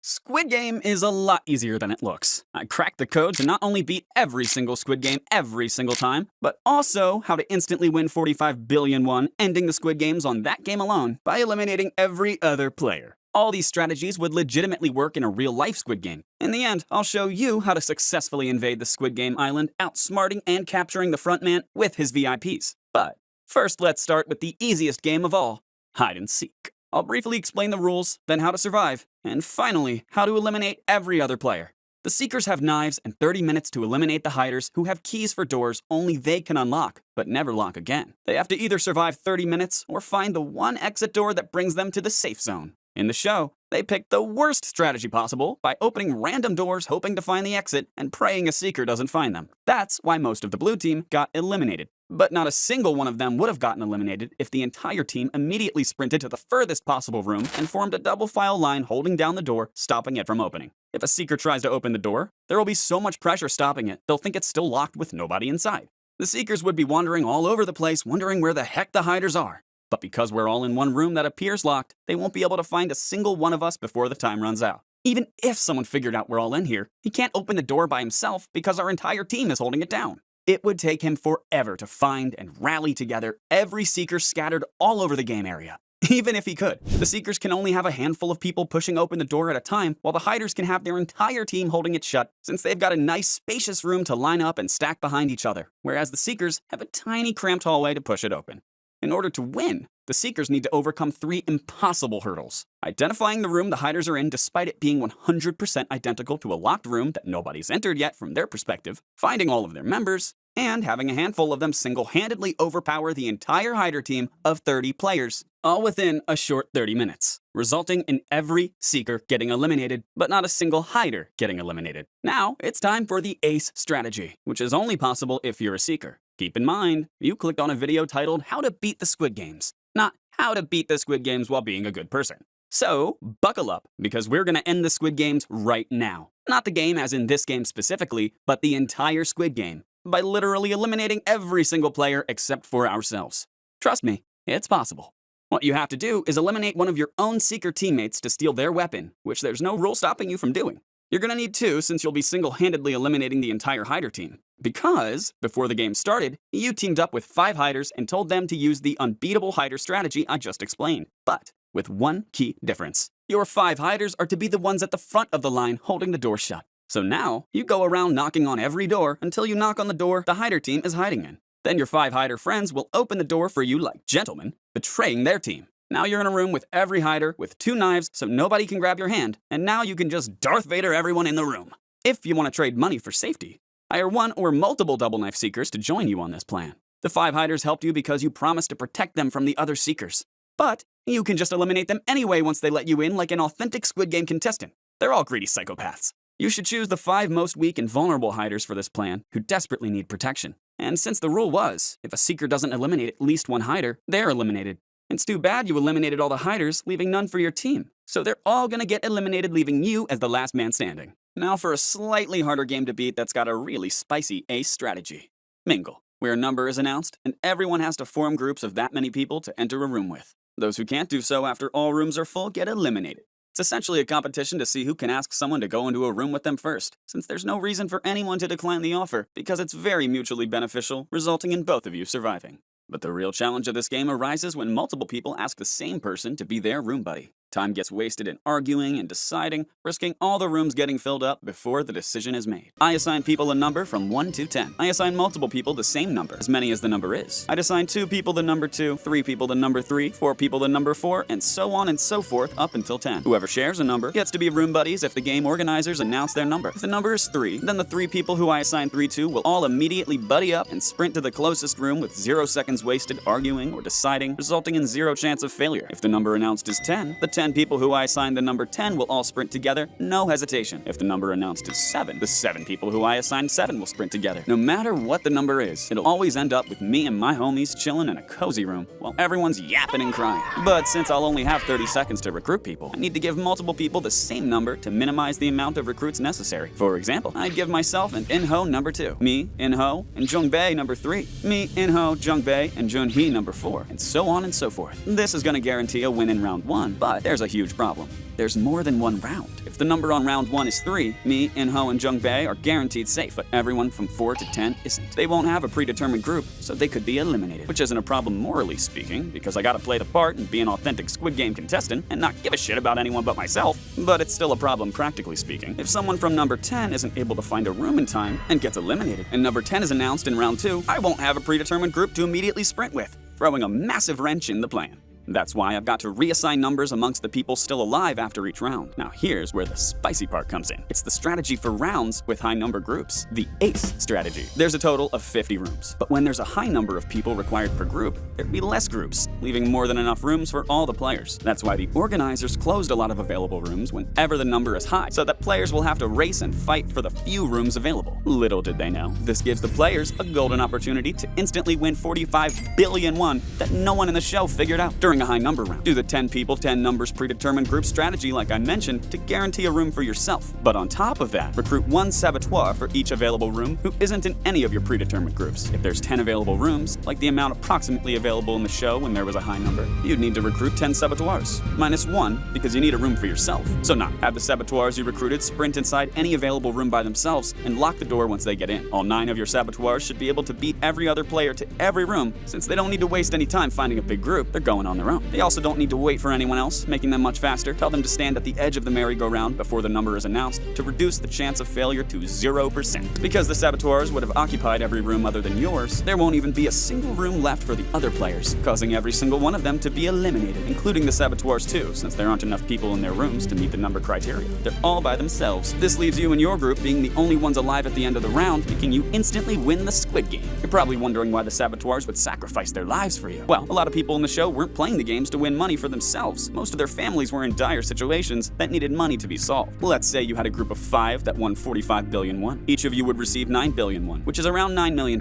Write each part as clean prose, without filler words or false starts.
Squid Game is a lot easier than it looks. I cracked the code to not only beat every single Squid Game every single time, but also how to instantly win 45 billion won, ending the Squid Games on that game alone by eliminating every other player. All these strategies would legitimately work in a real-life Squid Game. In the end, I'll show you how to successfully invade the Squid Game island, outsmarting and capturing the frontman with his VIPs. But first, let's start with the easiest game of all, hide and seek. I'll briefly explain the rules, then how to survive, and finally, how to eliminate every other player. The Seekers have knives and 30 minutes to eliminate the hiders who have keys for doors only they can unlock, but never lock again. They have to either survive 30 minutes or find the one exit door that brings them to the safe zone. In the show, they picked the worst strategy possible by opening random doors hoping to find the exit and praying a Seeker doesn't find them. That's why most of the blue team got eliminated. But not a single one of them would have gotten eliminated if the entire team immediately sprinted to the furthest possible room and formed a double file line holding down the door, stopping it from opening. If a Seeker tries to open the door, there will be so much pressure stopping it, they'll think it's still locked with nobody inside. The Seekers would be wandering all over the place wondering where the heck the hiders are. But because we're all in one room that appears locked, they won't be able to find a single one of us before the time runs out. Even if someone figured out we're all in here, he can't open the door by himself because our entire team is holding it down. It would take him forever to find and rally together every Seeker scattered all over the game area. Even if he could, the Seekers can only have a handful of people pushing open the door at a time, while the hiders can have their entire team holding it shut, since they've got a nice spacious room to line up and stack behind each other, whereas the Seekers have a tiny cramped hallway to push it open. In order to win, the Seekers need to overcome 3 impossible hurdles. Identifying the room the hiders are in despite it being 100% identical to a locked room that nobody's entered yet from their perspective, finding all of their members, and having a handful of them single-handedly overpower the entire hider team of 30 players, all within a short 30 minutes, resulting in every Seeker getting eliminated, but not a single hider getting eliminated. Now, it's time for the ACE strategy, which is only possible if you're a Seeker. Keep in mind, you clicked on a video titled How to Beat the Squid Games, not How to Beat the Squid Games while being a good person. So, buckle up, because we're gonna end the Squid Games right now. Not the game as in this game specifically, but the entire Squid Game, by literally eliminating every single player except for ourselves. Trust me, it's possible. What you have to do is eliminate one of your own Seeker teammates to steal their weapon, which there's no rule stopping you from doing. You're gonna need 2 since you'll be single-handedly eliminating the entire hider team. Because, before the game started, you teamed up with 5 hiders and told them to use the unbeatable hider strategy I just explained. But, with one key difference. Your 5 hiders are to be the ones at the front of the line holding the door shut. So now, you go around knocking on every door until you knock on the door the hider team is hiding in. Then your 5 hider friends will open the door for you like gentlemen, betraying their team. Now you're in a room with every hider with 2 knives so nobody can grab your hand, and now you can just Darth Vader everyone in the room. If you want to trade money for safety, hire 1 or multiple double knife Seekers to join you on this plan. The 5 hiders helped you because you promised to protect them from the other Seekers. But you can just eliminate them anyway once they let you in like an authentic Squid Game contestant. They're all greedy psychopaths. You should choose the 5 most weak and vulnerable hiders for this plan who desperately need protection. And since the rule was, if a Seeker doesn't eliminate at least 1 hider, they're eliminated. It's too bad you eliminated all the hiders, leaving none for your team. So they're all gonna get eliminated, leaving you as the last man standing. Now for a slightly harder game to beat that's got a really spicy ACE strategy. Mingle, where a number is announced, and everyone has to form groups of that many people to enter a room with. Those who can't do so after all rooms are full get eliminated. It's essentially a competition to see who can ask someone to go into a room with them first, since there's no reason for anyone to decline the offer, because it's very mutually beneficial, resulting in both of you surviving. But the real challenge of this game arises when multiple people ask the same person to be their room buddy. Time gets wasted in arguing and deciding, risking all the rooms getting filled up before the decision is made. I assign people a number from 1 to 10. I assign multiple people the same number, as many as the number is. I'd assign 2 people the number 2, 3 people the number 3, 4 people the number 4, and so on and so forth up until 10. Whoever shares a number gets to be room buddies if the game organizers announce their number. If the number is 3, then the 3 people who I assign 3 to will all immediately buddy up and sprint to the closest room with 0 seconds wasted arguing or deciding, resulting in 0 chance of failure. If the number announced is 10, the 10 people who I assign the number 10 will all sprint together, no hesitation. If the number announced is 7, the 7 people who I assigned 7 will sprint together. No matter what the number is, it'll always end up with me and my homies chilling in a cozy room while everyone's yapping and crying. But since I'll only have 30 seconds to recruit people, I need to give multiple people the same number to minimize the amount of recruits necessary. For example, I'd give myself and In-ho number 2, me, In-ho, and Jung-jae number 3, me, In-ho, Jung-jae, and Jun-hee number 4, and so on and so forth. This is gonna guarantee a win in round 1, but there's there's a huge problem. There's more than one round. If the number on round 1 is 3, me, In-ho, and Jung-jae are guaranteed safe, but everyone from 4 to 10 isn't. They won't have a predetermined group, so they could be eliminated. Which isn't a problem morally speaking, because I gotta play the part and be an authentic Squid Game contestant and not give a shit about anyone but myself. But it's still a problem practically speaking. If someone from number 10 isn't able to find a room in time and gets eliminated, and number 10 is announced in round 2, I won't have a predetermined group to immediately sprint with, throwing a massive wrench in the plan. That's why I've got to reassign numbers amongst the people still alive after each round. Now here's where the spicy part comes in. It's the strategy for rounds with high number groups, the ACE strategy. There's a total of 50 rooms, but when there's a high number of people required per group, there'd be less groups, leaving more than enough rooms for all the players. That's why the organizers closed a lot of available rooms whenever the number is high, so that players will have to race and fight for the few rooms available. Little did they know, this gives the players a golden opportunity to instantly win 45 billion won that no one in the show figured out during a high number round. Do the 10 people, 10 numbers predetermined group strategy like I mentioned to guarantee a room for yourself. But on top of that, recruit 1 saboteur for each available room who isn't in any of your predetermined groups. If there's 10 available rooms, like the amount approximately available in the show when there was a high number, you'd need to recruit 10 saboteurs, minus 1 because you need a room for yourself. So not have the saboteurs you recruited sprint inside any available room by themselves and lock the door once they get in. All 9 of your saboteurs should be able to beat every other player to every room. Since they don't need to waste any time finding a big group, they're going on their own. They also don't need to wait for anyone else, making them much faster. Tell them to stand at the edge of the merry-go-round before the number is announced to reduce the chance of failure to 0%. Because the saboteurs would have occupied every room other than yours, there won't even be a single room left for the other players, causing every single one of them to be eliminated, including the saboteurs too, since there aren't enough people in their rooms to meet the number criteria. They're all by themselves. This leaves you and your group being the only ones alive at the end of the round, making you instantly win the Squid Game. You're probably wondering why the saboteurs would sacrifice their lives for you. Well, a lot of people in the show weren't playing the games to win money for themselves. Most of their families were in dire situations that needed money to be solved. Let's say you had a group of 5 that won 45 billion won. Each of you would receive 9 billion won, which is around $9 million.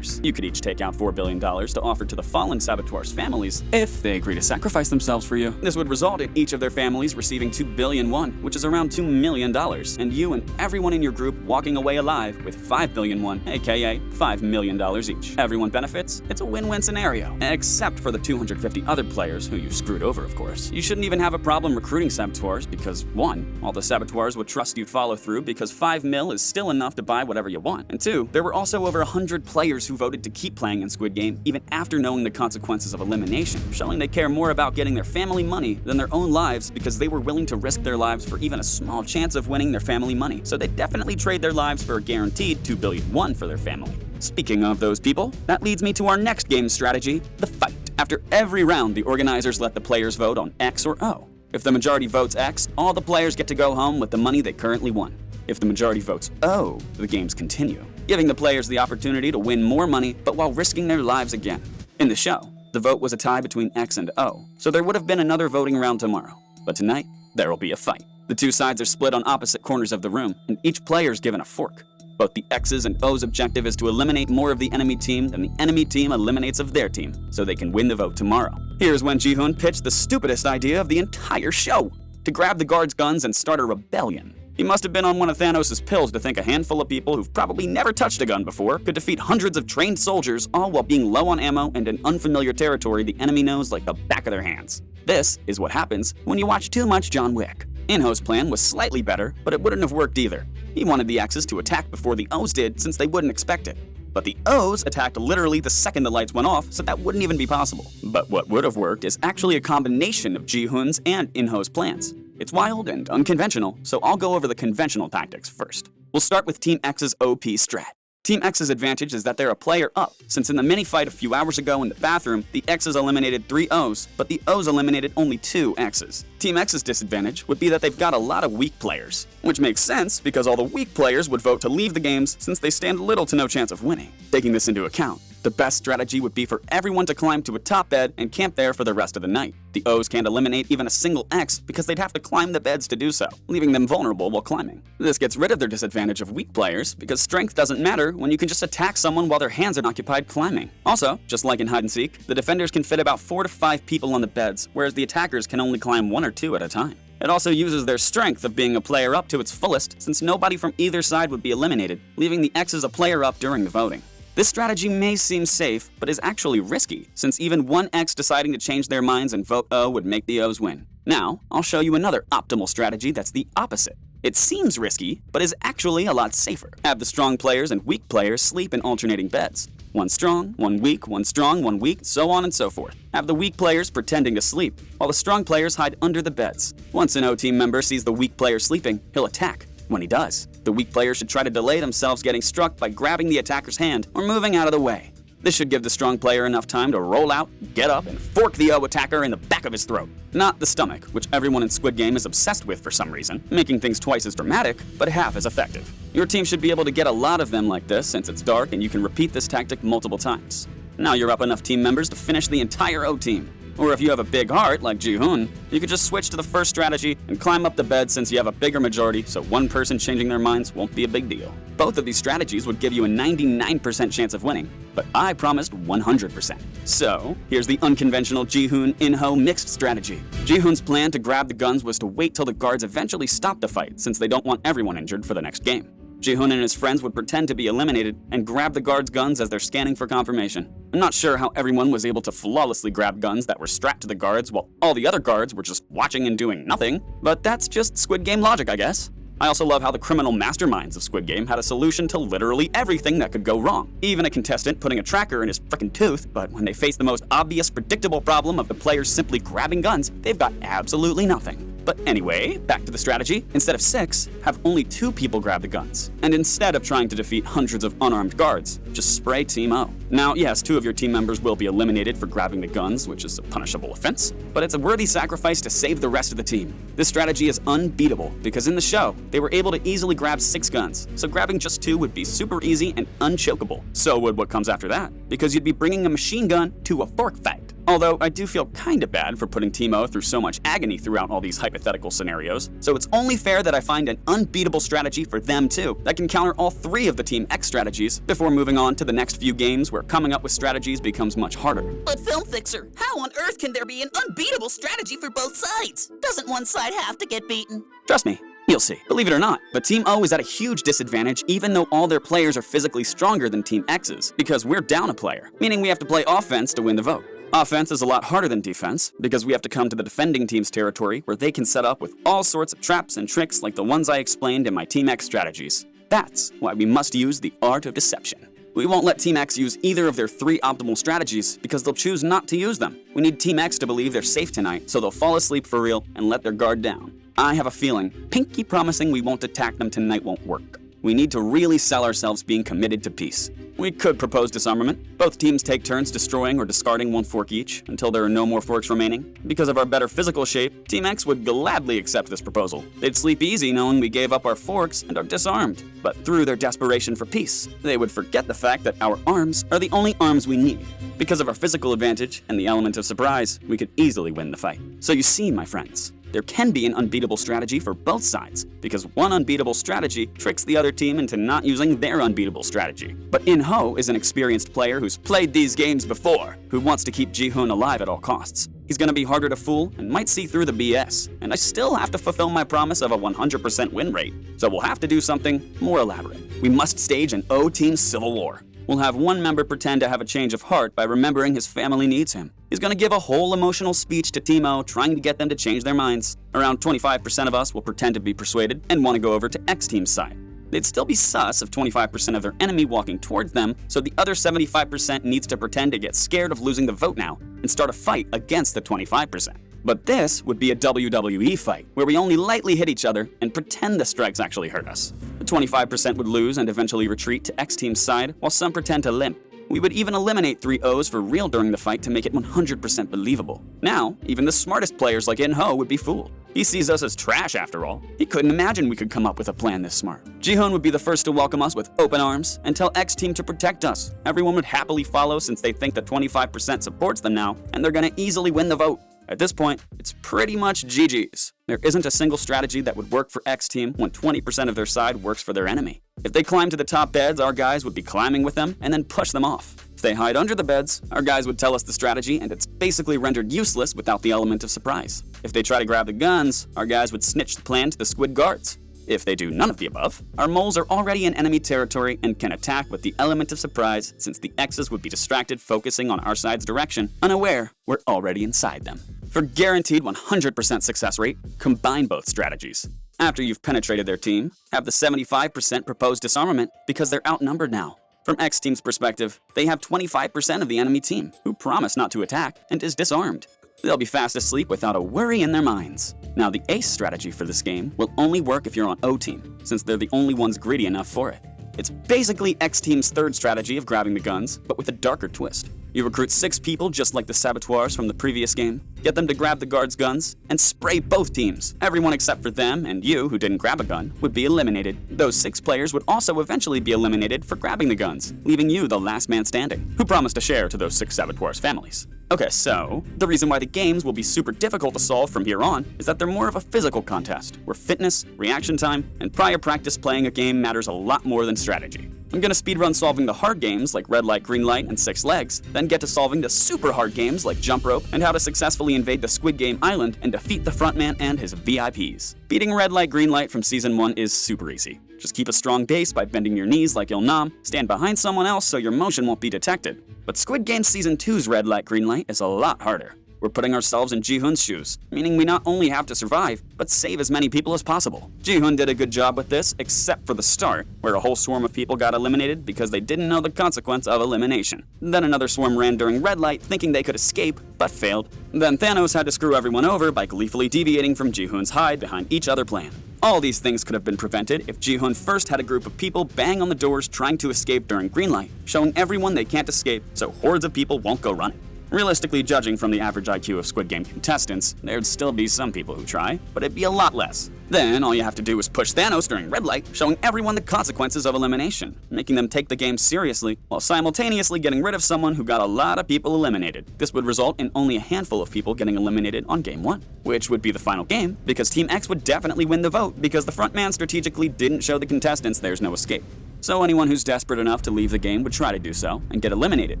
You could each take out $4 billion to offer to the fallen saboteurs' families if they agree to sacrifice themselves for you. This would result in each of their families receiving 2 billion won, which is around $2 million, and you and everyone in your group walking away alive with 5 billion won, aka $5 million each. Everyone benefits. It's a win-win scenario, except for the 250 other players who you screwed over, of course. You shouldn't even have a problem recruiting saboteurs because 1, all the saboteurs would trust you'd follow through because 5 mil is still enough to buy whatever you want. And 2, there were also over 100 players who voted to keep playing in Squid Game even after knowing the consequences of elimination, showing they care more about getting their family money than their own lives because they were willing to risk their lives for even a small chance of winning their family money. So they'd definitely trade their lives for a guaranteed 2 billion won for their family. Speaking of those people, that leads me to our next game strategy, the fight. After every round, the organizers let the players vote on X or O. If the majority votes X, all the players get to go home with the money they currently won. If the majority votes O, the games continue, giving the players the opportunity to win more money, but while risking their lives again. In the show, the vote was a tie between X and O, so there would have been another voting round tomorrow. But tonight, there will be a fight. The two sides are split on opposite corners of the room, and each player is given a fork. Both the X's and O's objective is to eliminate more of the enemy team than the enemy team eliminates of their team, so they can win the vote tomorrow. Here's when Ji-hun pitched the stupidest idea of the entire show, to grab the guards' guns and start a rebellion. He must have been on one of Thanos' pills to think a handful of people who've probably never touched a gun before could defeat hundreds of trained soldiers, all while being low on ammo and in unfamiliar territory the enemy knows like the back of their hands. This is what happens when you watch too much John Wick. In-ho's plan was slightly better, but it wouldn't have worked either. He wanted the X's to attack before the O's did since they wouldn't expect it. But the O's attacked literally the second the lights went off, so that wouldn't even be possible. But what would have worked is actually a combination of Ji-hun's and In-ho's plans. It's wild and unconventional, so I'll go over the conventional tactics first. We'll start with Team X's OP strat. Team X's advantage is that they're a player up, since in the mini-fight a few hours ago in the bathroom, the X's eliminated 3 O's, but the O's eliminated only 2 X's. Team X's disadvantage would be that they've got a lot of weak players, which makes sense because all the weak players would vote to leave the games since they stand little to no chance of winning. Taking this into account, the best strategy would be for everyone to climb to a top bed and camp there for the rest of the night. The O's can't eliminate even a single X because they'd have to climb the beds to do so, leaving them vulnerable while climbing. This gets rid of their disadvantage of weak players because strength doesn't matter when you can just attack someone while their hands are occupied climbing. Also, just like in hide and seek, the defenders can fit about 4 to 5 people on the beds, whereas the attackers can only climb 1 or 2 at a time. It also uses their strength of being a player up to its fullest since nobody from either side would be eliminated, leaving the X's a player up during the voting. This strategy may seem safe, but is actually risky, since even one X deciding to change their minds and vote O would make the O's win. Now, I'll show you another optimal strategy that's the opposite. It seems risky, but is actually a lot safer. Have the strong players and weak players sleep in alternating beds. One strong, one weak, one strong, one weak, so on and so forth. Have the weak players pretending to sleep, while the strong players hide under the beds. Once an O team member sees the weak player sleeping, he'll attack. When he does, the weak player should try to delay themselves getting struck by grabbing the attacker's hand or moving out of the way. This should give the strong player enough time to roll out, get up, and fork the O attacker in the back of his throat. Not the stomach, which everyone in Squid Game is obsessed with for some reason, making things twice as dramatic, but half as effective. Your team should be able to get a lot of them like this since it's dark and you can repeat this tactic multiple times. Now you're up enough team members to finish the entire O team. Or if you have a big heart, like Ji-hun, you could just switch to the first strategy and climb up the bed since you have a bigger majority, so one person changing their minds won't be a big deal. Both of these strategies would give you a 99% chance of winning, but I promised 100%. So, here's the unconventional Ji-hun In-ho mixed strategy. Ji-hun's plan to grab the guns was to wait till the guards eventually stopped the fight since they don't want everyone injured for the next game. Ji-hun and his friends would pretend to be eliminated and grab the guards' guns as they're scanning for confirmation. I'm not sure how everyone was able to flawlessly grab guns that were strapped to the guards while all the other guards were just watching and doing nothing, but that's just Squid Game logic, I guess. I also love how the criminal masterminds of Squid Game had a solution to literally everything that could go wrong. Even a contestant putting a tracker in his frickin' tooth, but when they face the most obvious, predictable problem of the players simply grabbing guns, they've got absolutely nothing. But anyway, back to the strategy. Instead of 6, have only 2 people grab the guns. And instead of trying to defeat hundreds of unarmed guards, just spray Team O. Now, yes, 2 of your team members will be eliminated for grabbing the guns, which is a punishable offense, but it's a worthy sacrifice to save the rest of the team. This strategy is unbeatable because in the show, they were able to easily grab 6 guns, so grabbing just 2 would be super easy and unchokeable. So would what comes after that, because you'd be bringing a machine gun to a fork fight. Although I do feel kinda bad for putting Team O through so much agony throughout all these hypothetical scenarios, so it's only fair that I find an unbeatable strategy for them too that can counter all 3 of the Team X strategies before moving on to the next few games where coming up with strategies becomes much harder. But Film Fixer, how on earth can there be an unbeatable strategy for both sides? Doesn't one side have to get beaten? Trust me, you'll see. Believe it or not, but Team O is at a huge disadvantage even though all their players are physically stronger than Team X's, because we're down a player, meaning we have to play offense to win the vote. Offense is a lot harder than defense, because we have to come to the defending team's territory where they can set up with all sorts of traps and tricks like the ones I explained in my Team X strategies. That's why we must use the art of deception. We won't let Team X use either of their 3 optimal strategies because they'll choose not to use them. We need Team X to believe they're safe tonight, so they'll fall asleep for real and let their guard down. I have a feeling pinky promising we won't attack them tonight won't work. We need to really sell ourselves being committed to peace. We could propose disarmament. Both teams take turns destroying or discarding 1 fork each until there are no more forks remaining. Because of our better physical shape, Team X would gladly accept this proposal. They'd sleep easy knowing we gave up our forks and are disarmed. But through their desperation for peace, they would forget the fact that our arms are the only arms we need. Because of our physical advantage and the element of surprise, we could easily win the fight. So you see, my friends, there can be an unbeatable strategy for both sides, because one unbeatable strategy tricks the other team into not using their unbeatable strategy. But In-ho is an experienced player who's played these games before, who wants to keep Ji-hun alive at all costs. He's gonna be harder to fool and might see through the BS, and I still have to fulfill my promise of a 100% win rate, so we'll have to do something more elaborate. We must stage an O-team civil war. We'll have one member pretend to have a change of heart by remembering his family needs him. He's gonna give a whole emotional speech to Team O trying to get them to change their minds. Around 25% of us will pretend to be persuaded and want to go over to X Team's side. They'd still be sus of 25% of their enemy walking towards them, so the other 75% needs to pretend to get scared of losing the vote now and start a fight against the 25%. But this would be a WWE fight, where we only lightly hit each other and pretend the strikes actually hurt us. The 25% would lose and eventually retreat to X Team's side, while some pretend to limp. We would even eliminate 3 O's for real during the fight to make it 100% believable. Now, even the smartest players like In-ho would be fooled. He sees us as trash after all. He couldn't imagine we could come up with a plan this smart. Ji-hun would be the first to welcome us with open arms and tell X Team to protect us. Everyone would happily follow since they think the 25% supports them now, and they're gonna easily win the vote. At this point, it's pretty much GG's. There isn't a single strategy that would work for X Team when 20% of their side works for their enemy. If they climb to the top beds, our guys would be climbing with them and then push them off. If they hide under the beds, our guys would tell us the strategy and it's basically rendered useless without the element of surprise. If they try to grab the guns, our guys would snitch the plan to the squid guards. If they do none of the above, our moles are already in enemy territory and can attack with the element of surprise, since the X's would be distracted focusing on our side's direction, unaware we're already inside them. For guaranteed 100% success rate, combine both strategies. After you've penetrated their team, have the 75% proposed disarmament because they're outnumbered now. From X team's perspective, they have 25% of the enemy team, who promise not to attack and is disarmed. They'll be fast asleep without a worry in their minds. Now, the ace strategy for this game will only work if you're on O team, since they're the only ones greedy enough for it. It's basically X team's third strategy of grabbing the guns, but with a darker twist. You recruit 6 people just like the saboteurs from the previous game, get them to grab the guards' guns, and spray both teams. Everyone except for them and you, who didn't grab a gun, would be eliminated. Those 6 players would also eventually be eliminated for grabbing the guns, leaving you the last man standing, who promised to share to those 6 saboteurs' families. Okay, so, the reason why the games will be super difficult to solve from here on is that they're more of a physical contest, where fitness, reaction time, and prior practice playing a game matters a lot more than strategy. I'm gonna speedrun solving the hard games like red light, green light, and 6 legs, then get to solving the super hard games like jump rope and how to successfully invade the Squid Game island and defeat the frontman and his VIPs. Beating red light, green light from Season 1 is super easy. Just keep a strong base by bending your knees like Il-nam, stand behind someone else so your motion won't be detected. But Squid Game Season 2's red light, green light is a lot harder. We're putting ourselves in Ji-hun's shoes, meaning we not only have to survive, but save as many people as possible. Ji-hun did a good job with this, except for the start, where a whole swarm of people got eliminated because they didn't know the consequence of elimination. Then another swarm ran during red light, thinking they could escape, but failed. Then Thanos had to screw everyone over by gleefully deviating from Ji-hun's hide behind each other plan. All these things could have been prevented if Ji-hun first had a group of people bang on the doors trying to escape during green light, showing everyone they can't escape so hordes of people won't go running. Realistically, judging from the average IQ of Squid Game contestants, there'd still be some people who try, but it'd be a lot less. Then, all you have to do is push Thanos during red light, showing everyone the consequences of elimination, making them take the game seriously, while simultaneously getting rid of someone who got a lot of people eliminated. This would result in only a handful of people getting eliminated on Game 1, which would be the final game, because Team X would definitely win the vote because the frontman strategically didn't show the contestants there's no escape. So anyone who's desperate enough to leave the game would try to do so and get eliminated,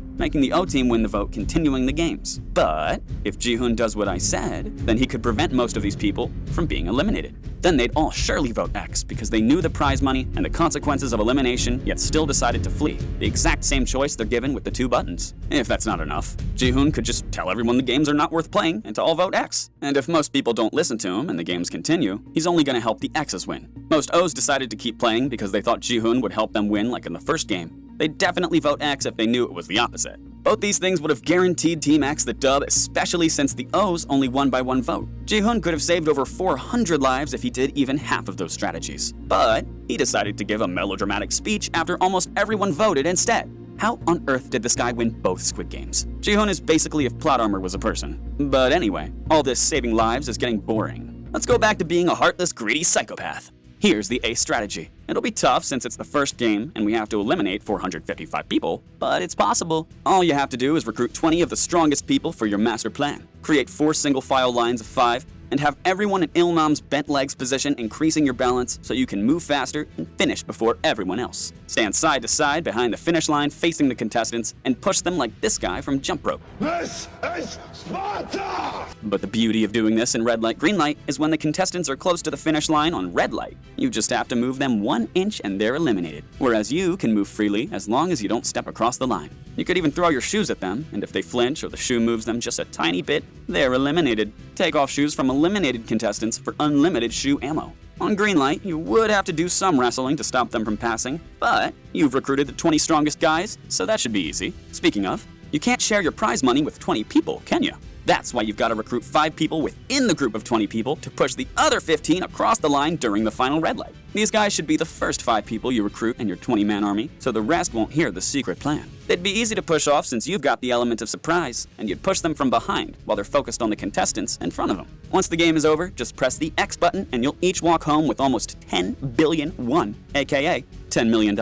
making the O team win the vote, continuing the games. But if Ji-hun does what I said, then he could prevent most of these people from being eliminated. Then they'd all surely vote X because they knew the prize money and the consequences of elimination, yet still decided to flee. The exact same choice they're given with the 2 buttons. If that's not enough, Ji-hun could just tell everyone the games are not worth playing and to all vote X. And if most people don't listen to him and the games continue, he's only gonna help the X's win. Most O's decided to keep playing because they thought Ji-hun would help them win like in the first game. They'd definitely vote X if they knew it was the opposite. Both these things would have guaranteed Team X the dub, especially since the O's only won by 1 vote. Ji-hun could have saved over 400 lives if he did even half of those strategies. But he decided to give a melodramatic speech after almost everyone voted instead. How on earth did this guy win both Squid Games? Ji-hun is basically if plot armor was a person. But anyway, all this saving lives is getting boring. Let's go back to being a heartless, greedy psychopath. Here's the ace strategy. It'll be tough since it's the first game and we have to eliminate 455 people, but it's possible. All you have to do is recruit 20 of the strongest people for your master plan. Create 4 single file lines of 5, and have everyone in Il-nam's bent legs position, increasing your balance so you can move faster and finish before everyone else. Stand side to side behind the finish line facing the contestants and push them like this guy from Jump Rope. This is Sparta! But the beauty of doing this in red light, green light is when the contestants are close to the finish line on red light. You just have to move them 1 inch and they're eliminated. Whereas you can move freely as long as you don't step across the line. You could even throw your shoes at them, and if they flinch or the shoe moves them just a tiny bit, they're eliminated. Take off shoes from eliminated contestants for unlimited shoe ammo. On green light, you would have to do some wrestling to stop them from passing, but you've recruited the 20 strongest guys, so that should be easy. Speaking of, you can't share your prize money with 20 people, can you? That's why you've got to recruit 5 people within the group of 20 people to push the other 15 across the line during the final red light. These guys should be the first 5 people you recruit in your 20-man army, so the rest won't hear the secret plan. They'd be easy to push off since you've got the element of surprise, and you'd push them from behind while they're focused on the contestants in front of them. Once the game is over, just press the X button and you'll each walk home with almost 10 billion won, aka $10 million.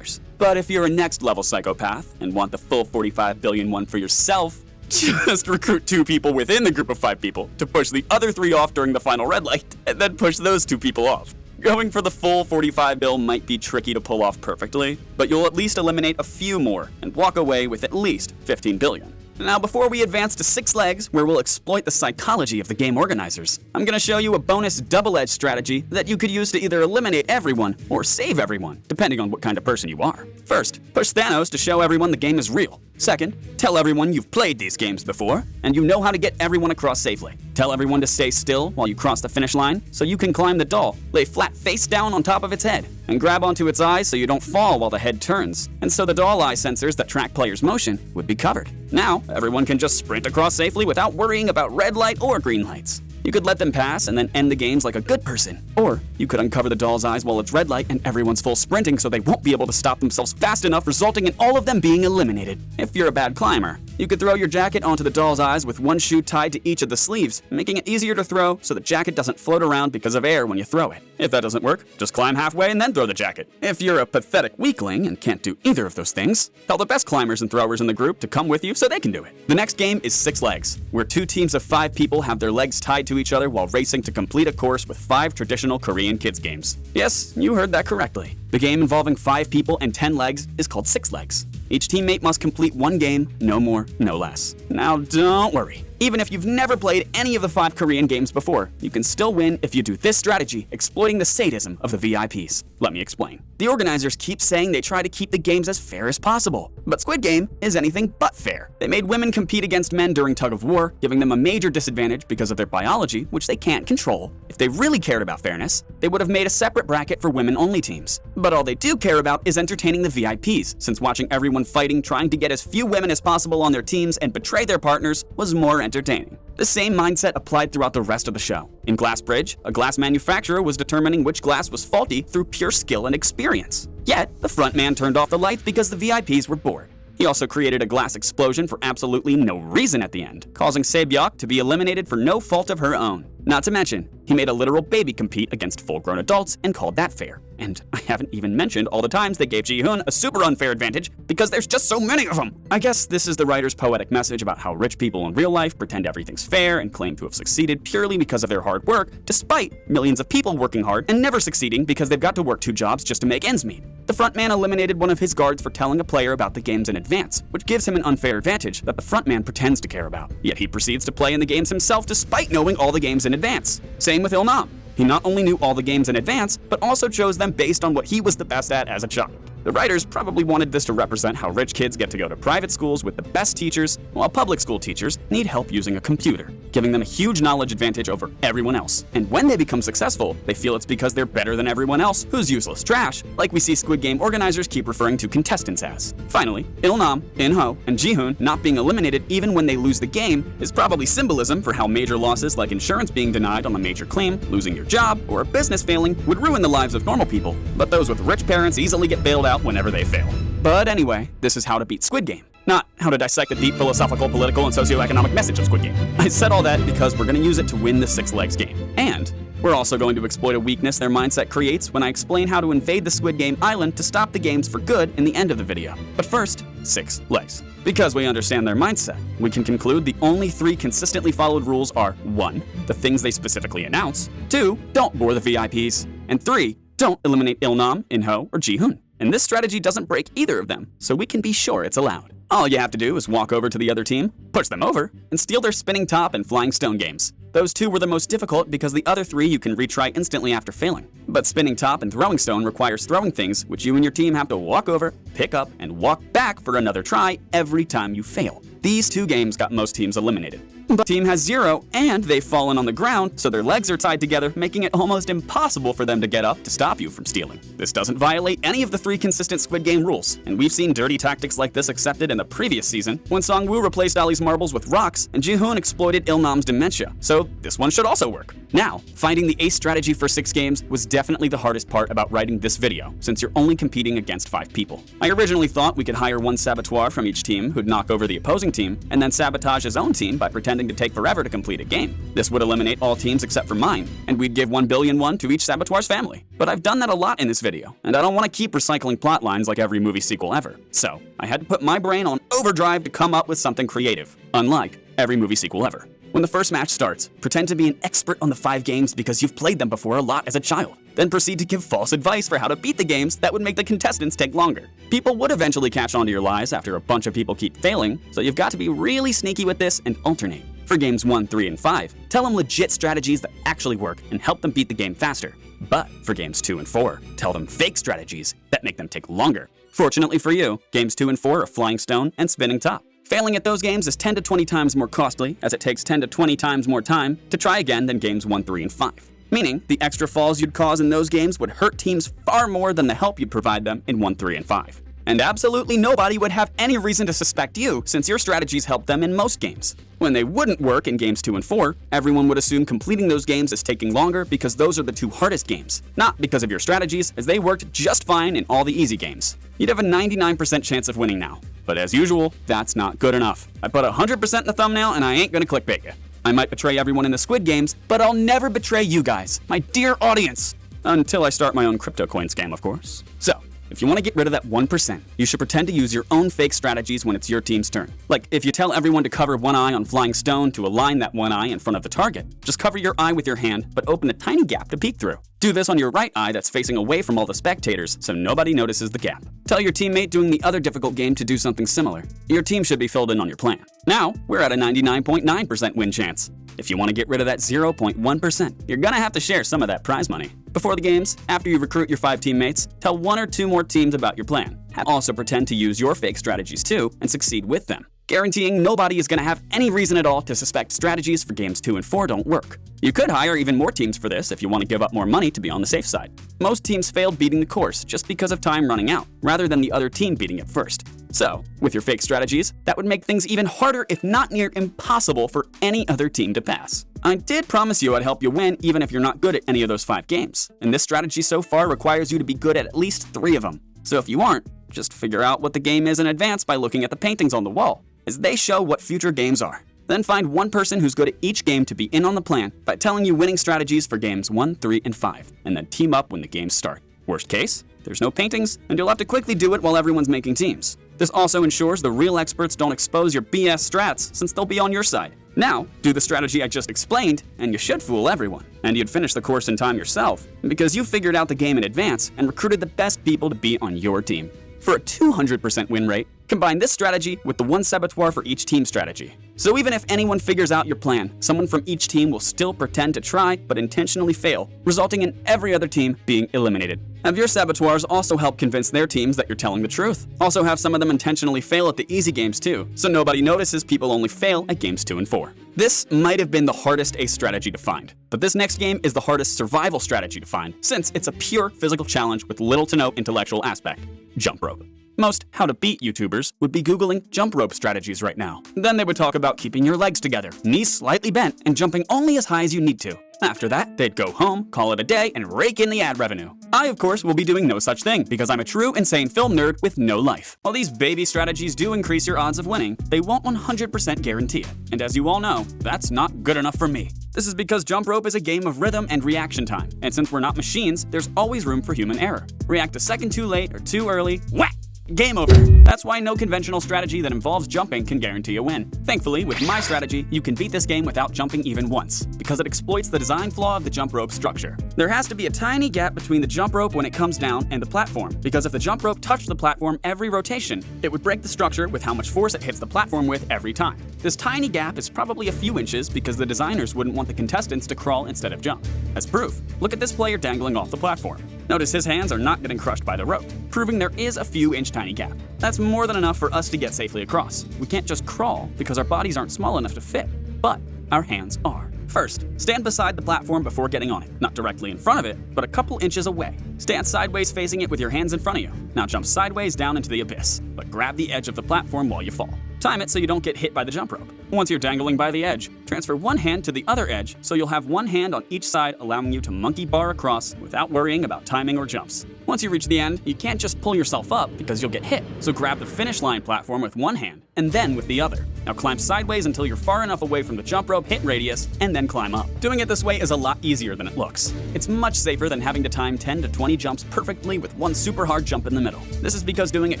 But if you're a next level psychopath and want the full 45 billion won for yourself, just recruit 2 people within the group of 5 people to push the other 3 off during the final red light, and then push those 2 people off. Going for the full 45 bill might be tricky to pull off perfectly, but you'll at least eliminate a few more and walk away with at least 15 billion. Now, before we advance to 6 legs, where we'll exploit the psychology of the game organizers, I'm gonna show you a bonus double-edged strategy that you could use to either eliminate everyone or save everyone, depending on what kind of person you are. First, push Thanos to show everyone the game is real. Second, tell everyone you've played these games before, and you know how to get everyone across safely. Tell everyone to stay still while you cross the finish line, so you can climb the doll, lay flat face down on top of its head, and grab onto its eyes so you don't fall while the head turns, and so the doll eye sensors that track players' motion would be covered. Now, everyone can just sprint across safely without worrying about red light or green lights. You could let them pass and then end the games like a good person. Or you could uncover the doll's eyes while it's red light and everyone's full sprinting so they won't be able to stop themselves fast enough, resulting in all of them being eliminated. If you're a bad climber, you could throw your jacket onto the doll's eyes with one shoe tied to each of the sleeves, making it easier to throw so the jacket doesn't float around because of air when you throw it. If that doesn't work, just climb halfway and then throw the jacket. If you're a pathetic weakling and can't do either of those things, tell the best climbers and throwers in the group to come with you so they can do it. The next game is 6 legs, where 2 teams of 5 people have their legs tied to each other while racing to complete a course with 5 traditional Korean kids games. Yes, you heard that correctly. The game involving 5 people and 10 legs is called 6 legs. Each teammate must complete 1 game, no more, no less. Now don't worry. Even if you've never played any of the 5 Korean games before, you can still win if you do this strategy, exploiting the sadism of the VIPs. Let me explain. The organizers keep saying they try to keep the games as fair as possible, but Squid Game is anything but fair. They made women compete against men during tug of war, giving them a major disadvantage because of their biology, which they can't control. If they really cared about fairness, they would have made a separate bracket for women-only teams. But all they do care about is entertaining the VIPs, since watching everyone fighting, trying to get as few women as possible on their teams and betray their partners was more entertaining. The same mindset applied throughout the rest of the show. In Glass Bridge, a glass manufacturer was determining which glass was faulty through pure skill and experience. Yet, the front man turned off the lights because the VIPs were bored. He also created a glass explosion for absolutely no reason at the end, causing Sae-byuk to be eliminated for no fault of her own. Not to mention, he made a literal baby compete against full-grown adults and called that fair. And I haven't even mentioned all the times they gave Ji-hun a super unfair advantage because there's just so many of them. I guess this is the writer's poetic message about how rich people in real life pretend everything's fair and claim to have succeeded purely because of their hard work, despite millions of people working hard and never succeeding because they've got to work 2 jobs just to make ends meet. The frontman eliminated one of his guards for telling a player about the games in advance, which gives him an unfair advantage that the frontman pretends to care about. Yet he proceeds to play in the games himself despite knowing all the games in advance. Same with Il-nam. He not only knew all the games in advance, but also chose them based on what he was the best at as a child. The writers probably wanted this to represent how rich kids get to go to private schools with the best teachers, while public school teachers need help using a computer, giving them a huge knowledge advantage over everyone else. And when they become successful, they feel it's because they're better than everyone else who's useless trash, like we see Squid Game organizers keep referring to contestants as. Finally, Il-nam, In-ho, and Ji-hun not being eliminated even when they lose the game is probably symbolism for how major losses like insurance being denied on a major claim, losing your job, or a business failing would ruin the lives of normal people, but those with rich parents easily get bailed out whenever they fail. But anyway, this is how to beat Squid Game, not how to dissect the deep philosophical, political, and socioeconomic message of Squid Game. I said all that because we're going to use it to win the 6 legs game. And we're also going to exploit a weakness their mindset creates when I explain how to invade the Squid Game island to stop the games for good in the end of the video. But first, 6 legs. Because we understand their mindset, we can conclude the only 3 consistently followed rules are 1. The things they specifically announce, 2. Don't bore the VIPs, and 3. Don't eliminate Il-nam, In-ho, or Ji-hun. And this strategy doesn't break either of them, so we can be sure it's allowed. All you have to do is walk over to the other team, push them over, and steal their spinning top and flying stone games. Those 2 were the most difficult because the other 3 you can retry instantly after failing. But spinning top and throwing stone requires throwing things which you and your team have to walk over, pick up, and walk back for another try every time you fail. These 2 games got most teams eliminated. But team has 0, and they've fallen on the ground, so their legs are tied together, making it almost impossible for them to get up to stop you from stealing. This doesn't violate any of the 3 consistent Squid Game rules, and we've seen dirty tactics like this accepted in the previous season when Song-woo replaced Ali's marbles with rocks and Ji-hun exploited Il-nam's dementia, so this one should also work. Now, finding the ace strategy for 6 games was definitely the hardest part about writing this video, since you're only competing against 5 people. I originally thought we could hire 1 saboteur from each team who'd knock over the opposing team, and then sabotage his own team by pretending to take forever to complete a game. This would eliminate all teams except for mine, and we'd give 1 billion won to each saboteur's family. But I've done that a lot in this video, and I don't want to keep recycling plot lines like every movie sequel ever. So, I had to put my brain on overdrive to come up with something creative, unlike every movie sequel ever. When the first match starts, pretend to be an expert on the 5 games because you've played them before a lot as a child. Then proceed to give false advice for how to beat the games that would make the contestants take longer. People would eventually catch on to your lies after a bunch of people keep failing, so you've got to be really sneaky with this and alternate. For games 1, 3, and 5, tell them legit strategies that actually work and help them beat the game faster. But for games 2 and 4, tell them fake strategies that make them take longer. Fortunately for you, games 2 and 4 are Flying Stone and Spinning Top. Failing at those games is 10 to 20 times more costly, as it takes 10 to 20 times more time to try again than games 1, 3, and 5. Meaning, the extra falls you'd cause in those games would hurt teams far more than the help you'd provide them in 1, 3, and 5. And absolutely nobody would have any reason to suspect you, since your strategies helped them in most games. When they wouldn't work in games 2 and 4, everyone would assume completing those games is taking longer because those are the 2 hardest games, not because of your strategies, as they worked just fine in all the easy games. You'd have a 99% chance of winning now. But as usual, that's not good enough. I put 100% in the thumbnail and I ain't gonna clickbait you. I might betray everyone in the Squid Games, but I'll never betray you guys, my dear audience. Until I start my own crypto coin scam, of course. So, if you want to get rid of that 1%, you should pretend to use your own fake strategies when it's your team's turn. Like, if you tell everyone to cover one eye on Flying Stone to align that one eye in front of the target, just cover your eye with your hand, but open a tiny gap to peek through. Do this on your right eye that's facing away from all the spectators so nobody notices the gap. Tell your teammate doing the other difficult game to do something similar. Your team should be filled in on your plan. Now, we're at a 99.9% win chance. If you want to get rid of that 0.1%, you're gonna have to share some of that prize money. Before the games, after you recruit your 5 teammates, tell 1 or 2 more teams about your plan. Also pretend to use your fake strategies too and succeed with them, guaranteeing nobody is gonna have any reason at all to suspect strategies for games 2 and 4 don't work. You could hire even more teams for this if you want to give up more money to be on the safe side. Most teams failed beating the course just because of time running out, rather than the other team beating it first. So, with your fake strategies, that would make things even harder if not near impossible for any other team to pass. I did promise you I'd help you win even if you're not good at any of those 5 games, and this strategy so far requires you to be good at least 3 of them. So if you aren't, just figure out what the game is in advance by looking at the paintings on the wall, as they show what future games are. Then find one person who's good at each game to be in on the plan by telling you winning strategies for games 1, 3, and 5, and then team up when the games start. Worst case, there's no paintings, and you'll have to quickly do it while everyone's making teams. This also ensures the real experts don't expose your BS strats, since they'll be on your side. Now, do the strategy I just explained, and you should fool everyone. And you'd finish the course in time yourself, because you figured out the game in advance and recruited the best people to be on your team. For a 200% win rate, combine this strategy with the 1 saboteur for each team strategy. So even if anyone figures out your plan, someone from each team will still pretend to try but intentionally fail, resulting in every other team being eliminated. Have your saboteurs also help convince their teams that you're telling the truth. Also have some of them intentionally fail at the easy games too, so nobody notices people only fail at games 2 and 4. This might have been the hardest ace strategy to find, but this next game is the hardest survival strategy to find, since it's a pure physical challenge with little to no intellectual aspect. Jump rope. Most how to beat YouTubers would be Googling jump rope strategies right now. Then they would talk about keeping your legs together, knees slightly bent, and jumping only as high as you need to. After that, they'd go home, call it a day, and rake in the ad revenue. I, of course, will be doing no such thing because I'm a true insane film nerd with no life. While these baby strategies do increase your odds of winning, they won't 100% guarantee it. And as you all know, that's not good enough for me. This is because jump rope is a game of rhythm and reaction time, and since we're not machines, there's always room for human error. React a second too late or too early, whack! Game over. That's why no conventional strategy that involves jumping can guarantee a win. Thankfully, with my strategy, you can beat this game without jumping even once, because it exploits the design flaw of the jump rope structure. There has to be a tiny gap between the jump rope when it comes down and the platform, because if the jump rope touched the platform every rotation, it would break the structure with how much force it hits the platform with every time. This tiny gap is probably a few inches because the designers wouldn't want the contestants to crawl instead of jump. As proof, look at this player dangling off the platform. Notice his hands are not getting crushed by the rope, proving there is a few inch tiny gap. That's more than enough for us to get safely across. We can't just crawl because our bodies aren't small enough to fit, but our hands are. First, stand beside the platform before getting on it, not directly in front of it, but a couple inches away. Stand sideways facing it with your hands in front of you. Now jump sideways down into the abyss, but grab the edge of the platform while you fall. Time it so you don't get hit by the jump rope. Once you're dangling by the edge, transfer one hand to the other edge so you'll have one hand on each side, allowing you to monkey bar across without worrying about timing or jumps. Once you reach the end, you can't just pull yourself up because you'll get hit, so grab the finish line platform with one hand and then with the other. Now climb sideways until you're far enough away from the jump rope hit radius and then climb up. Doing it this way is a lot easier than it looks. It's much safer than having to time 10 to 20 jumps perfectly with one super hard jump in the middle. This is because doing it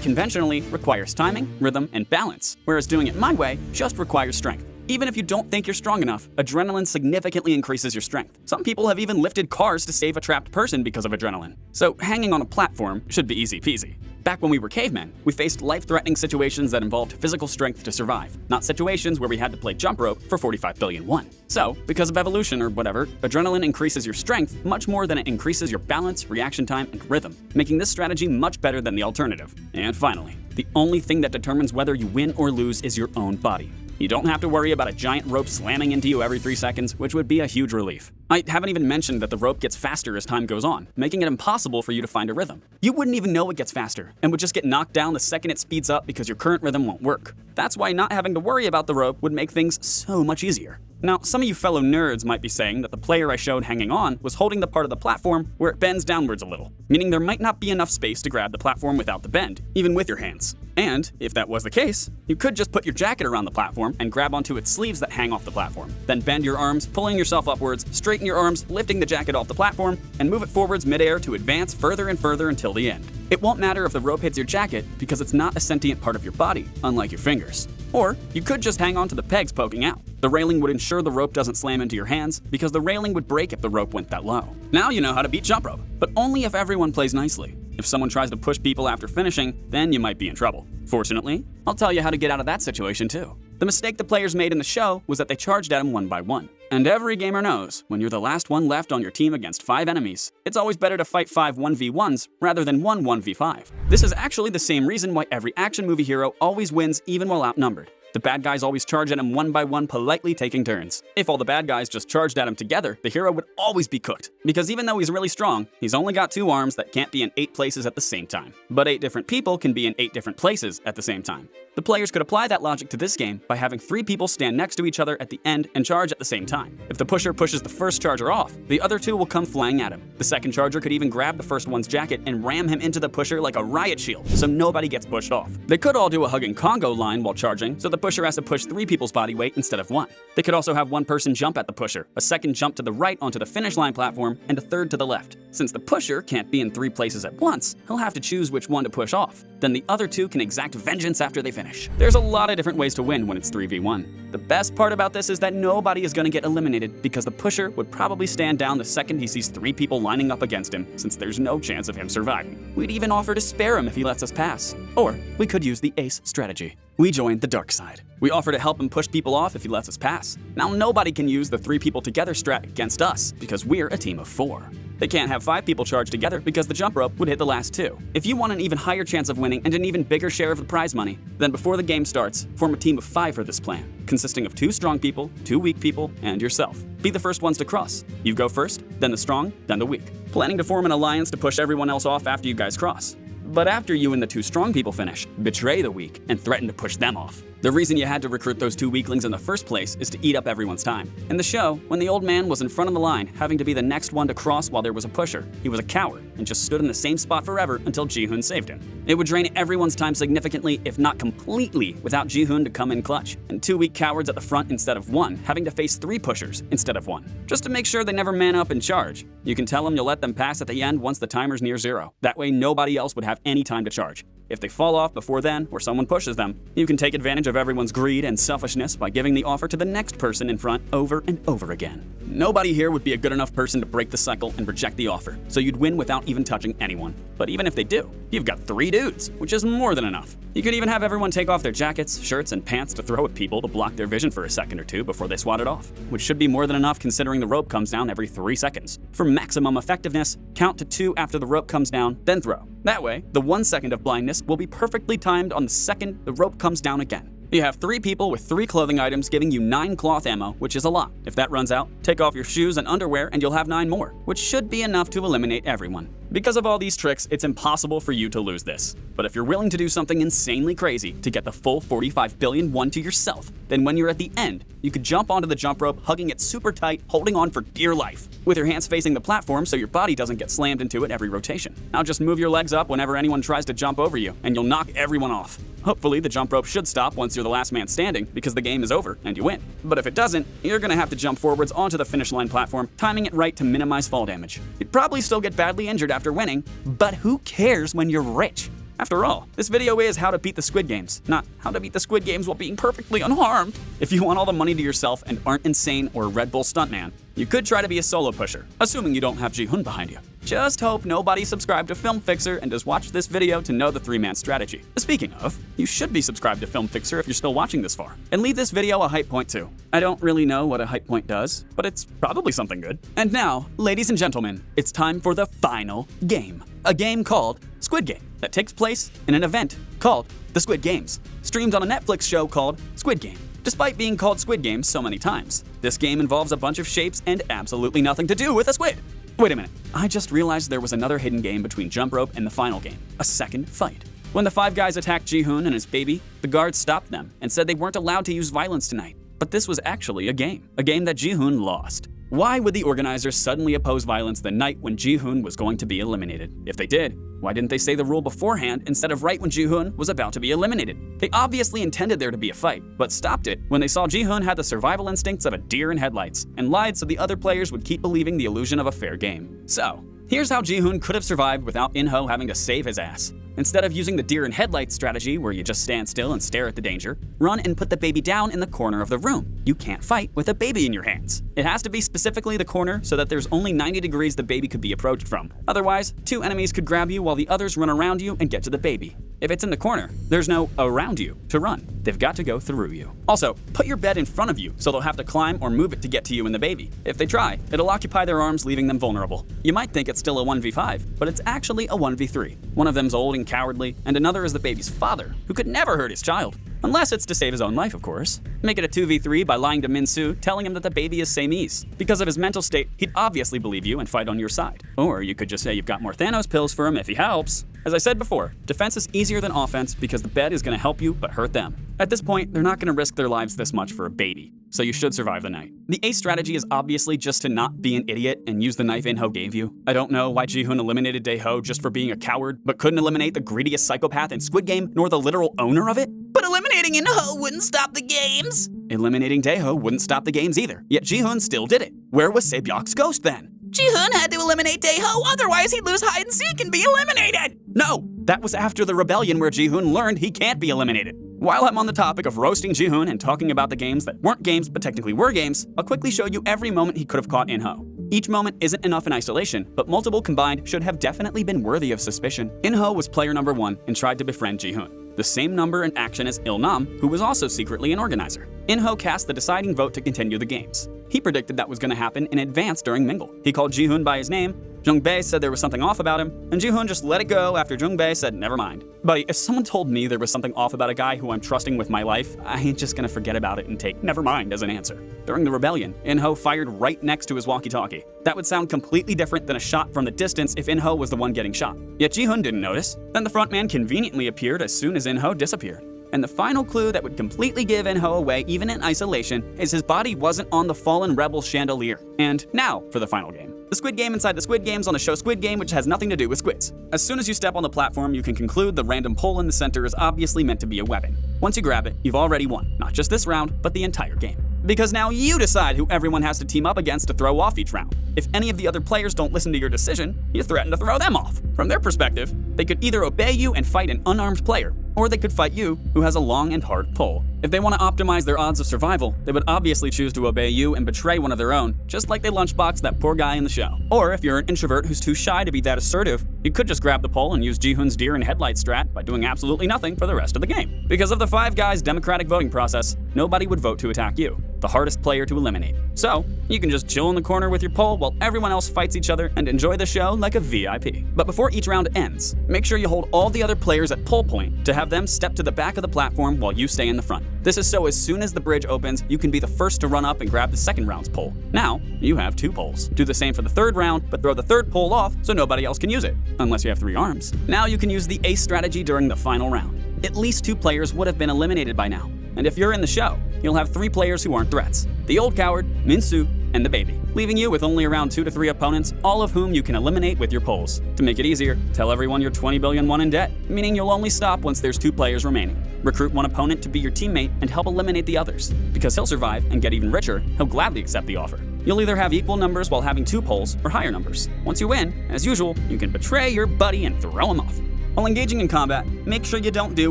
conventionally requires timing, rhythm, and balance, whereas doing it my way just requires strength. Even if you don't think you're strong enough, adrenaline significantly increases your strength. Some people have even lifted cars to save a trapped person because of adrenaline. So hanging on a platform should be easy peasy. Back when we were cavemen, we faced life-threatening situations that involved physical strength to survive, not situations where we had to play jump rope for 45 billion won. So, because of evolution or whatever, adrenaline increases your strength much more than it increases your balance, reaction time, and rhythm, making this strategy much better than the alternative. And finally, the only thing that determines whether you win or lose is your own body. You don't have to worry about a giant rope slamming into you every 3 seconds, which would be a huge relief. I haven't even mentioned that the rope gets faster as time goes on, making it impossible for you to find a rhythm. You wouldn't even know it gets faster, and would just get knocked down the second it speeds up because your current rhythm won't work. That's why not having to worry about the rope would make things so much easier. Now, some of you fellow nerds might be saying that the player I showed hanging on was holding the part of the platform where it bends downwards a little, meaning there might not be enough space to grab the platform without the bend, even with your hands. And, if that was the case, you could just put your jacket around the platform and grab onto its sleeves that hang off the platform. Then bend your arms, pulling yourself upwards, straighten your arms, lifting the jacket off the platform, and move it forwards midair to advance further and further until the end. It won't matter if the rope hits your jacket because it's not a sentient part of your body, unlike your fingers. Or, you could just hang on to the pegs poking out. The railing would ensure the rope doesn't slam into your hands because the railing would break if the rope went that low. Now you know how to beat jump rope, but only if everyone plays nicely. If someone tries to push people after finishing, then you might be in trouble. Fortunately, I'll tell you how to get out of that situation too. The mistake the players made in the show was that they charged at him one by one. And every gamer knows, when you're the last one left on your team against 5 enemies, it's always better to fight 5 1v1s rather than 1 1v5. This is actually the same reason why every action movie hero always wins even while outnumbered. The bad guys always charge at him one by one, politely taking turns. If all the bad guys just charged at him together, the hero would always be cooked. Because even though he's really strong, he's only got 2 arms that can't be in 8 places at the same time. But 8 different people can be in 8 different places at the same time. The players could apply that logic to this game by having 3 people stand next to each other at the end and charge at the same time. If the pusher pushes the first charger off, the other 2 will come flying at him. The second charger could even grab the first one's jacket and ram him into the pusher like a riot shield, so nobody gets pushed off. They could all do a hugging Congo line while charging, so the pusher has to push 3 people's body weight instead of 1. They could also have one person jump at the pusher, a second jump to the right onto the finish line platform, and a third to the left. Since the pusher can't be in 3 places at once, he'll have to choose which one to push off. Then the other 2 can exact vengeance after they finish. There's a lot of different ways to win when it's 3v1. The best part about this is that nobody is going to get eliminated because the pusher would probably stand down the second he sees 3 people lining up against him, since there's no chance of him surviving. We'd even offer to spare him if he lets us pass. Or we could use the ace strategy. We joined the dark side. We offer to help him push people off if he lets us pass. Now nobody can use the 3 people together strat against us because we're a team of 4. They can't have 5 people charge together because the jump rope would hit the last 2. If you want an even higher chance of winning and an even bigger share of the prize money, then before the game starts, form a team of 5 for this plan, consisting of 2 strong people, 2 weak people, and yourself. Be the first ones to cross. You go first, then the strong, then the weak. Planning to form an alliance to push everyone else off after you guys cross. But after you and the 2 strong people finish, betray the weak and threaten to push them off. The reason you had to recruit those 2 weaklings in the first place is to eat up everyone's time. In the show, when the old man was in front of the line, having to be the next one to cross while there was a pusher, he was a coward and just stood in the same spot forever until Ji-hun saved him. It would drain everyone's time significantly, if not completely, without Ji-hun to come in clutch, and 2 weak cowards at the front instead of 1, having to face 3 pushers instead of 1. Just to make sure they never man up and charge. You can tell them you'll let them pass at the end once the timer's near 0. That way nobody else would have any time to charge. If they fall off before then, or someone pushes them, you can take advantage of everyone's greed and selfishness by giving the offer to the next person in front over and over again. Nobody here would be a good enough person to break the cycle and reject the offer, so you'd win without even touching anyone. But even if they do, you've got 3 dudes, which is more than enough. You could even have everyone take off their jackets, shirts, and pants to throw at people to block their vision for a second or 2 before they swat it off, which should be more than enough considering the rope comes down every 3 seconds. For maximum effectiveness, count to 2 after the rope comes down, then throw. That way, the 1 second of blindness will be perfectly timed on the second the rope comes down again. You have 3 people with 3 clothing items giving you 9 cloth ammo, which is a lot. If that runs out, take off your shoes and underwear and you'll have 9 more, which should be enough to eliminate everyone. Because of all these tricks, it's impossible for you to lose this. But if you're willing to do something insanely crazy to get the full 45 billion won to yourself, then when you're at the end, you could jump onto the jump rope, hugging it super tight, holding on for dear life, with your hands facing the platform so your body doesn't get slammed into it every rotation. Now just move your legs up whenever anyone tries to jump over you, and you'll knock everyone off. Hopefully the jump rope should stop once you're the last man standing, because the game is over and you win. But if it doesn't, you're gonna have to jump forwards onto the finish line platform, timing it right to minimize fall damage. You'd probably still get badly injured after winning, but who cares when you're rich? After all, this video is how to beat the Squid Games, not how to beat the Squid Games while being perfectly unharmed. If you want all the money to yourself and aren't insane or a Red Bull stuntman, you could try to be a solo pusher, assuming you don't have Ji-hun behind you. Just hope nobody subscribed to Film Fixer and just watched this video to know the 3-man strategy. Speaking of, you should be subscribed to Film Fixer if you're still watching this far. And leave this video a hype point too. I don't really know what a hype point does, but it's probably something good. And now, ladies and gentlemen, it's time for the final game. A game called Squid Game that takes place in an event called The Squid Games, streamed on a Netflix show called Squid Game. Despite being called Squid Game so many times, this game involves a bunch of shapes and absolutely nothing to do with a squid. Wait a minute, I just realized there was another hidden game between Jump Rope and the final game, a second fight. When the 5 guys attacked Ji-hun and his baby, the guards stopped them and said they weren't allowed to use violence tonight. But this was actually a game that Ji-hun lost. Why would the organizers suddenly oppose violence the night when Ji-hun was going to be eliminated? If they did, why didn't they say the rule beforehand instead of right when Ji-hun was about to be eliminated? They obviously intended there to be a fight, but stopped it when they saw Ji-hun had the survival instincts of a deer in headlights and lied so the other players would keep believing the illusion of a fair game. So, here's how Ji-hun could have survived without In-ho having to save his ass. Instead of using the deer in headlights strategy where you just stand still and stare at the danger, run and put the baby down in the corner of the room. You can't fight with a baby in your hands. It has to be specifically the corner so that there's only 90 degrees the baby could be approached from. Otherwise, 2 enemies could grab you while the others run around you and get to the baby. If it's in the corner, there's no around you to run. They've got to go through you. Also, put your bed in front of you so they'll have to climb or move it to get to you and the baby. If they try, it'll occupy their arms, leaving them vulnerable. You might think it's still a 1v5, but it's actually a 1v3. One of them's old and cowardly, and another is the baby's father, who could never hurt his child. Unless it's to save his own life, of course. Make it a 2v3 by lying to Min-soo, telling him that the baby is Saemise. Because of his mental state, he'd obviously believe you and fight on your side. Or you could just say you've got more Thanos pills for him if he helps. As I said before, defense is easier than offense because the bed is going to help you but hurt them. At this point, they're not going to risk their lives this much for a baby, so you should survive the night. The ace strategy is obviously just to not be an idiot and use the knife In-ho gave you. I don't know why Ji-hun eliminated Dae-ho just for being a coward, but couldn't eliminate the greediest psychopath in Squid Game nor the literal owner of it. But eliminating In-ho wouldn't stop the games. Eliminating Dae-ho wouldn't stop the games either, yet Ji-hun still did it. Where was Se-byok's ghost then? Ji-hun had to eliminate Dae-ho, otherwise he'd lose hide and seek and be eliminated. No, that was after the rebellion where Ji-hun learned he can't be eliminated. While I'm on the topic of roasting Ji-hun and talking about the games that weren't games but technically were games, I'll quickly show you every moment he could have caught In-ho. Each moment isn't enough in isolation, but multiple combined should have definitely been worthy of suspicion. In-ho was player number 1 and tried to befriend Ji-hun, the same number and action as Il-nam, who was also secretly an organizer. In-ho cast the deciding vote to continue the games. He predicted that was going to happen in advance during Mingle. He called Ji-hun by his name, Jung-jae said there was something off about him, and Ji-hun just let it go after Jung-jae said never mind. Buddy, if someone told me there was something off about a guy who I'm trusting with my life, I ain't just gonna forget about it and take never mind as an answer. During the rebellion, In-ho fired right next to his walkie-talkie. That would sound completely different than a shot from the distance if In-ho was the one getting shot. Yet Ji-hun didn't notice. Then the frontman conveniently appeared as soon as In-ho disappeared. And the final clue that would completely give In-ho away even in isolation is his body wasn't on the fallen rebel chandelier. And now for the final game. The Squid Game inside the Squid Games on the show Squid Game, which has nothing to do with squids. As soon as you step on the platform, you can conclude the random pole in the center is obviously meant to be a weapon. Once you grab it, you've already won, not just this round, but the entire game. Because now you decide who everyone has to team up against to throw off each round. If any of the other players don't listen to your decision, you threaten to throw them off. From their perspective, they could either obey you and fight an unarmed player, or they could fight you, who has a long and hard pole. If they want to optimize their odds of survival, they would obviously choose to obey you and betray one of their own, just like they lunchboxed that poor guy in the show. Or if you're an introvert who's too shy to be that assertive, you could just grab the pole and use Ji-hun's deer and headlight strat by doing absolutely nothing for the rest of the game. Because of the 5 guys' democratic voting process, nobody would vote to attack you, the hardest player to eliminate. So, you can just chill in the corner with your pole while everyone else fights each other and enjoy the show like a VIP. But before each round ends, make sure you hold all the other players at pole point to have them step to the back of the platform while you stay in the front. This is so as soon as the bridge opens, you can be the first to run up and grab the second round's pole. Now, you have 2 poles. Do the same for the third round, but throw the third pole off so nobody else can use it, unless you have 3 arms. Now you can use the ace strategy during the final round. At least 2 players would have been eliminated by now. And if you're in the show, you'll have 3 players who aren't threats. The old coward, Min-soo, and the baby, leaving you with only around 2 to 3 opponents, all of whom you can eliminate with your poles. To make it easier, tell everyone you're 20 billion won in debt, meaning you'll only stop once there's 2 players remaining. Recruit one opponent to be your teammate and help eliminate the others. Because he'll survive and get even richer, he'll gladly accept the offer. You'll either have equal numbers while having 2 poles or higher numbers. Once you win, as usual, you can betray your buddy and throw him off. While engaging in combat, make sure you don't do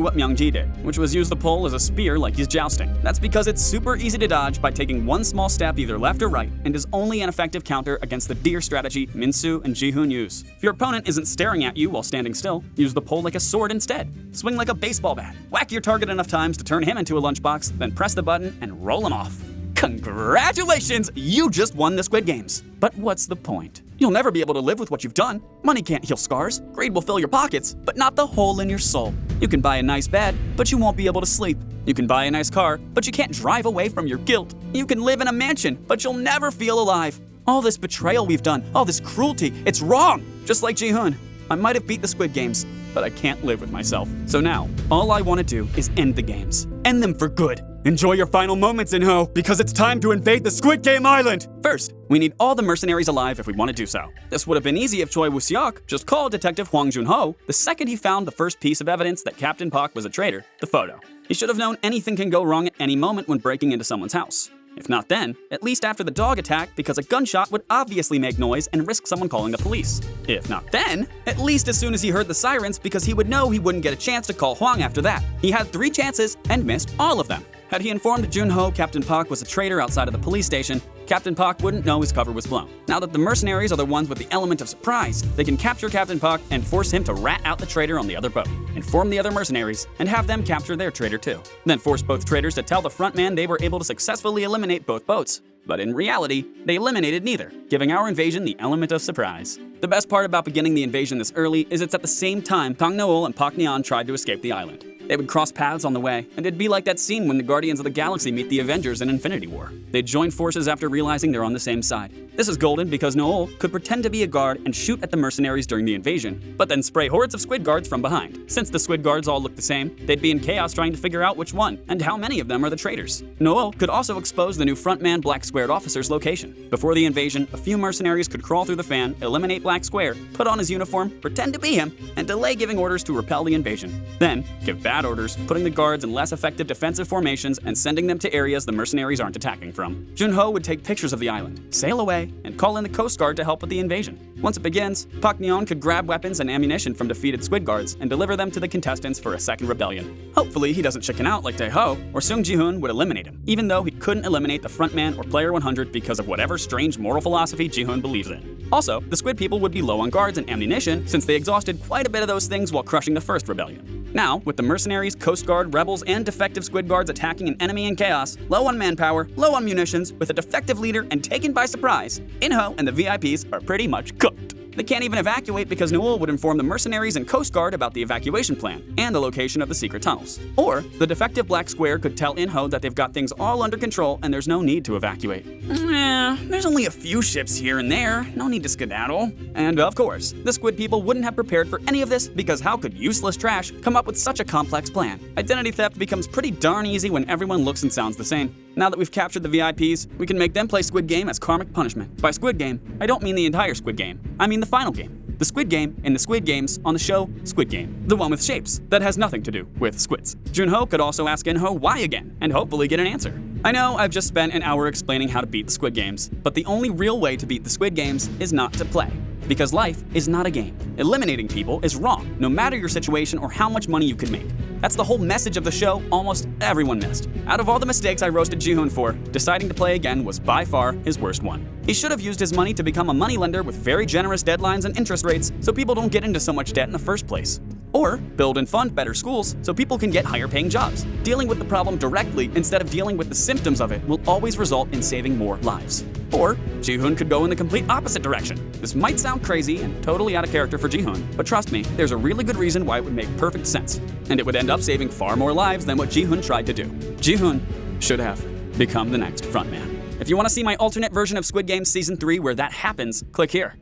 what jung-jae did, which was use the pole as a spear like he's jousting. That's because it's super easy to dodge by taking one small step either left or right, and is only an effective counter against the deer strategy Min-soo and Ji-hun use. If your opponent isn't staring at you while standing still, use the pole like a sword instead. Swing like a baseball bat. Whack your target enough times to turn him into a lunchbox, then press the button and roll him off. Congratulations! You just won the Squid Games. But what's the point? You'll never be able to live with what you've done. Money can't heal scars. Greed will fill your pockets, but not the hole in your soul. You can buy a nice bed, but you won't be able to sleep. You can buy a nice car, but you can't drive away from your guilt. You can live in a mansion, but you'll never feel alive. All this betrayal we've done, all this cruelty, it's wrong! Just like Ji-hun. I might have beat the Squid Games, but I can't live with myself. So now, all I want to do is end the games. End them for good. Enjoy your final moments, In-ho, because it's time to invade the Squid Game Island! First, we need all the mercenaries alive if we want to do so. This would have been easy if Choi Woo-seok just called Detective Hwang Jun-ho the second he found the first piece of evidence that Captain Park was a traitor, the photo. He should have known anything can go wrong at any moment when breaking into someone's house. If not then, at least after the dog attack, because a gunshot would obviously make noise and risk someone calling the police. If not then, at least as soon as he heard the sirens, because he would know he wouldn't get a chance to call Hwang after that. He had 3 chances and missed all of them. Had he informed Jun-ho Captain Park was a traitor outside of the police station, Captain Park wouldn't know his cover was blown. Now that the mercenaries are the ones with the element of surprise, they can capture Captain Park and force him to rat out the traitor on the other boat, inform the other mercenaries, and have them capture their traitor too. Then force both traitors to tell the front man they were able to successfully eliminate both boats. But in reality, they eliminated neither, giving our invasion the element of surprise. The best part about beginning the invasion this early is it's at the same time Kang Nool and Park Neon tried to escape the island. They would cross paths on the way, and it'd be like that scene when the Guardians of the Galaxy meet the Avengers in Infinity War. They'd join forces after realizing they're on the same side. This is golden because Nool could pretend to be a guard and shoot at the mercenaries during the invasion, but then spray hordes of squid guards from behind. Since the squid guards all look the same, they'd be in chaos trying to figure out which one, and how many of them are the traitors. Nool could also expose the new frontman Black Squared officer's location. Before the invasion, a few mercenaries could crawl through the fan, eliminate Black Square, put on his uniform, pretend to be him, and delay giving orders to repel the invasion. Then, give bad orders, putting the guards in less effective defensive formations and sending them to areas the mercenaries aren't attacking from. Jun-ho would take pictures of the island, sail away, and call in the Coast Guard to help with the invasion. Once it begins, Park Neon could grab weapons and ammunition from defeated squid guards and deliver them to the contestants for a second rebellion. Hopefully he doesn't chicken out like Tae-ho, or Sung Ji-hun would eliminate him, even though he couldn't eliminate the frontman or player 100 because of whatever strange moral philosophy Ji-hun believes in. Also, the squid people would be low on guards and ammunition since they exhausted quite a bit of those things while crushing the first rebellion. Now, with the mercenaries, Coast Guard, rebels, and defective squid guards attacking an enemy in chaos, low on manpower, low on munitions, with a defective leader, and taken by surprise, In-ho and the VIPs are pretty much cooked. They can't even evacuate because Nool would inform the mercenaries and Coast Guard about the evacuation plan and the location of the secret tunnels. Or, the defective Black Square could tell In-ho that they've got things all under control and there's no need to evacuate. There's only a few ships here and there, no need to skedaddle. And of course, the squid people wouldn't have prepared for any of this because how could useless trash come up with such a complex plan? Identity theft becomes pretty darn easy when everyone looks and sounds the same. Now that we've captured the VIPs, we can make them play Squid Game as karmic punishment. By Squid Game, I don't mean the entire Squid Game. I mean the final game. The Squid Game in the Squid Games on the show Squid Game. The one with shapes that has nothing to do with squids. Jun-ho could also ask In-ho why again, and hopefully get an answer. I know I've just spent an hour explaining how to beat the Squid Games, but the only real way to beat the Squid Games is not to play. Because life is not a game. Eliminating people is wrong, no matter your situation or how much money you could make. That's the whole message of the show almost everyone missed. Out of all the mistakes I roasted Ji-hun for, deciding to play again was by far his worst one. He should have used his money to become a moneylender with very generous deadlines and interest rates so people don't get into so much debt in the first place. Or build and fund better schools so people can get higher paying jobs. Dealing with the problem directly instead of dealing with the symptoms of it will always result in saving more lives. Or Ji-hun could go in the complete opposite direction. This might sound crazy and totally out of character for Ji-hun, but trust me, there's a really good reason why it would make perfect sense. And it would end up saving far more lives than what Ji-hun tried to do. Ji-hun should have become the next frontman. If you want to see my alternate version of Squid Game Season 3 where that happens, click here.